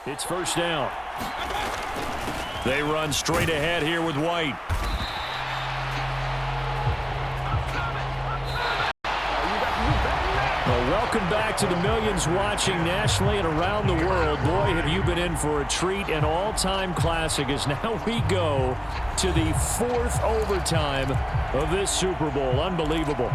It's first down. They run straight ahead here with White. Well, welcome back to the millions watching nationally and around the world. Boy, have you been in for a treat. An all-time classic as now we go to the fourth overtime of this Super Bowl. Unbelievable.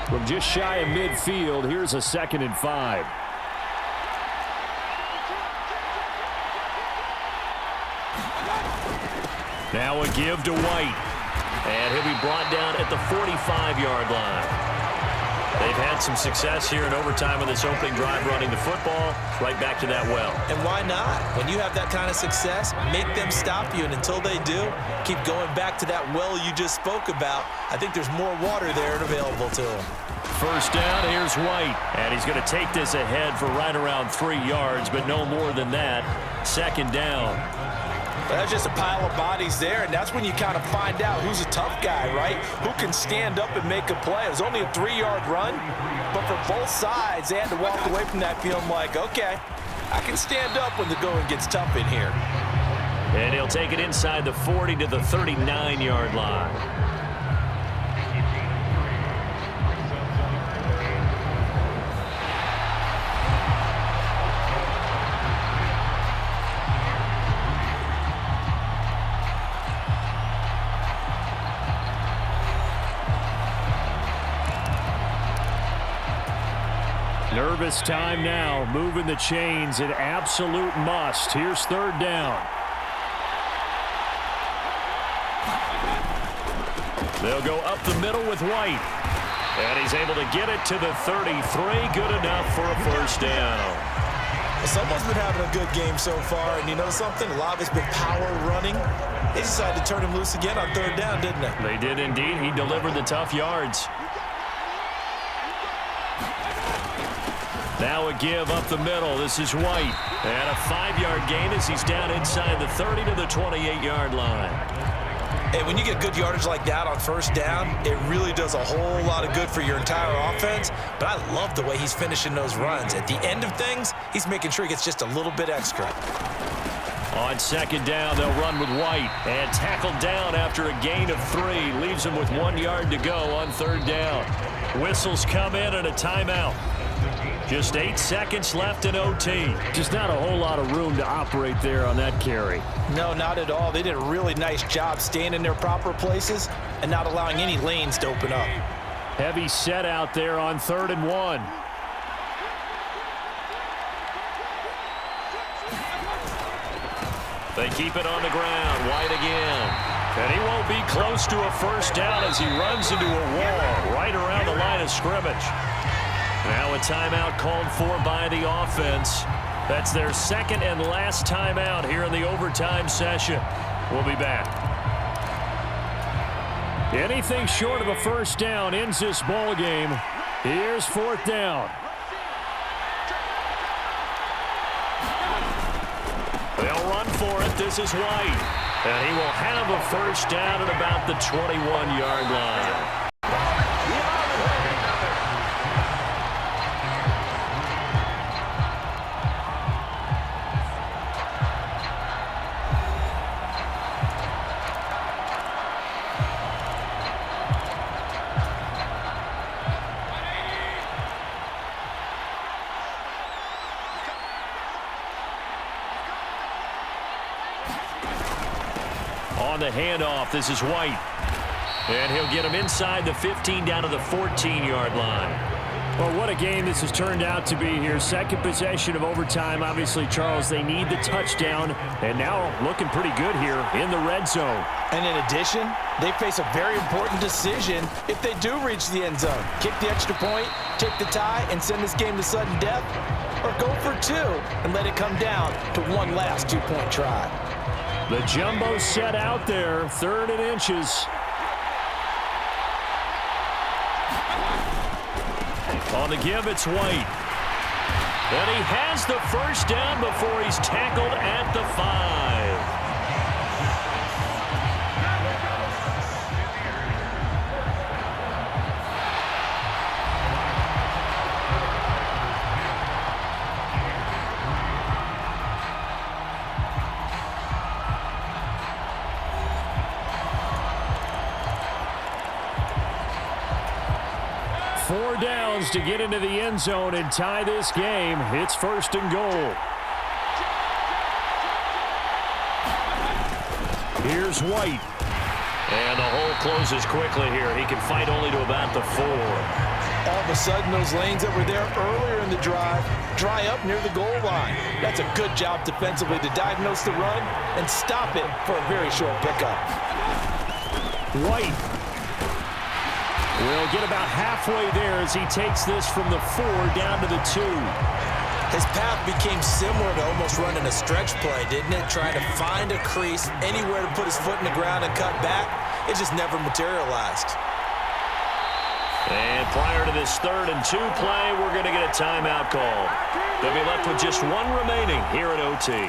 From just shy of midfield, here's a 2nd and 5. Now a give to White. And he'll be brought down at the 45-yard line. They've had some success here in overtime on this opening drive running the football. Right back to that well. And why not? When you have that kind of success, make them stop you. And until they do, keep going back to that well you just spoke about. I think there's more water there and available to them. First down, here's White. And he's going to take this ahead for right around 3 yards, but no more than that. 2nd down. That's just a pile of bodies there, and that's when you kind of find out who's a tough guy, right? Who can stand up and make a play. It was only a 3-yard run, but for both sides, they had to walk away from that feeling like, okay, I can stand up when the going gets tough in here. And he'll take it inside the 40 to the 39-yard line. Nervous time now, moving the chains, an absolute must. Here's 3rd down. They'll go up the middle with White. And he's able to get it to the 33. Good enough for a first down. Well, someone's been having a good game so far, and you know something? A lot of it's been power running. They decided to turn him loose again on 3rd down, didn't they? They did indeed. He delivered the tough yards. Now a give up the middle. This is White. And a 5-yard gain as he's down inside the 30 to the 28-yard line. And when you get good yardage like that on 1st down, it really does a whole lot of good for your entire offense. But I love the way he's finishing those runs. At the end of things, he's making sure he gets just a little bit extra. On 2nd down, they'll run with White. And tackled down after a gain of 3. Leaves him with 1 yard to go on 3rd down. Whistles come in and a timeout. Just 8 seconds left in OT. Just not a whole lot of room to operate there on that carry. No, not at all. They did a really nice job staying in their proper places and not allowing any lanes to open up. Heavy set out there on 3rd and 1. They keep it on the ground. White again. And he won't be close to a first down as he runs into a wall right around the line of scrimmage. Now a timeout called for by the offense. That's their 2nd and last timeout here in the overtime session. We'll be back. Anything short of a first down ends this ball game. Here's 4th down. They'll run for it. This is White. And he will have a first down at about the 21-yard line. On the handoff, this is White. And he'll get him inside the 15 down to the 14-yard line. Well, what a game this has turned out to be here. 2nd possession of overtime. Obviously, Charles, they need the touchdown. And now looking pretty good here in the red zone. And in addition, they face a very important decision if they do reach the end zone. Kick the extra point, take the tie, and send this game to sudden death. Or go for 2 and let it come down to one last 2-point try. The jumbo set out there, 3rd and inches. On the give, it's White. And he has the first down before he's tackled at the 5. 4 downs to get into the end zone and tie this game. It's 1st and goal. Here's White. And the hole closes quickly here. He can fight only to about the 4. All of a sudden, those lanes that were there earlier in the drive dry up near the goal line. That's a good job defensively to diagnose the run and stop it for a very short pickup. White will get about halfway there as he takes this from the 4 down to the 2. His path became similar to almost running a stretch play, didn't it? Trying to find a crease, anywhere to put his foot in the ground and cut back. It just never materialized. And prior to this 3rd and 2 play, we're going to get a timeout call. They'll be left with just 1 remaining here at OT.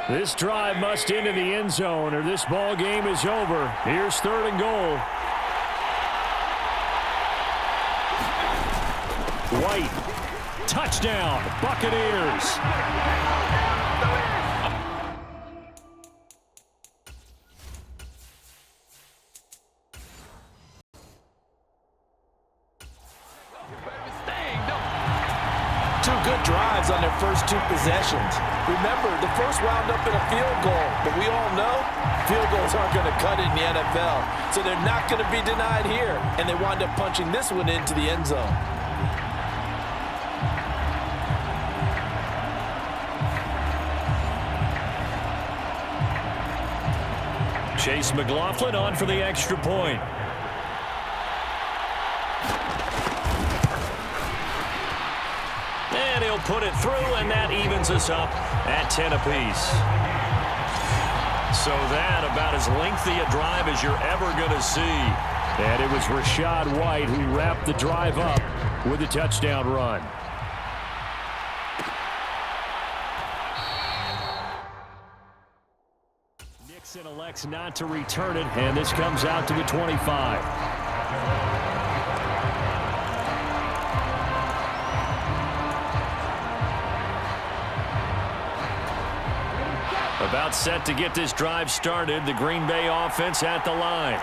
This drive must into the end zone or this ball game is over. Here's 3rd and goal. White. Touchdown, Buccaneers. Two good drives on their first 2 possessions. Remember, the first wound up in a field goal, but we all know field goals aren't going to cut it in the NFL, so they're not going to be denied here, and they wind up punching this one into the end zone. Chase McLaughlin on for the extra point. And he'll put it through, and that evens us up at 10 apiece. So that about as lengthy a drive as you're ever going to see. And it was Rachaad White who wrapped the drive up with a touchdown run. Nixon elects not to return it, and this comes out to the 25. About set to get this drive started. The Green Bay offense at the line.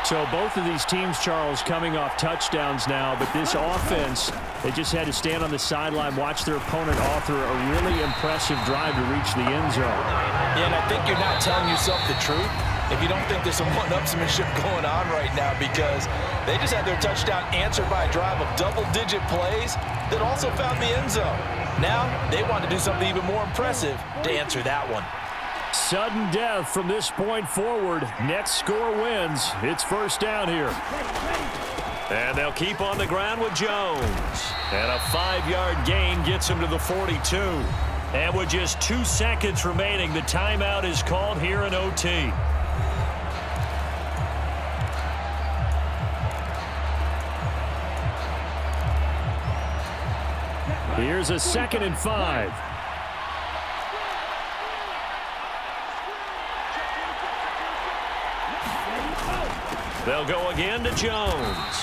So both of these teams, Charles, coming off touchdowns now, but this offense, they just had to stand on the sideline, watch their opponent author a really impressive drive to reach the end zone. Yeah, and I think you're not telling yourself the truth if you don't think there's some one-upsmanship going on right now, because they just had their touchdown answered by a drive of double-digit plays that also found the end zone. Now they want to do something even more impressive to answer that one. Sudden death from this point forward. Next score wins. It's 1st down here. And they'll keep on the ground with Jones. And a 5-yard gain gets him to the 42. And with just 2 seconds remaining, the timeout is called here in OT. Here's a 2nd and 5. They'll go again to Jones.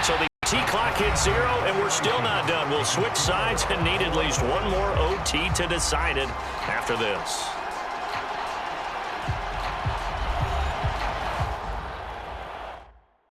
So the T-clock hits 0, and we're still not done. We'll switch sides and need at least 1 more OT to decide it after this.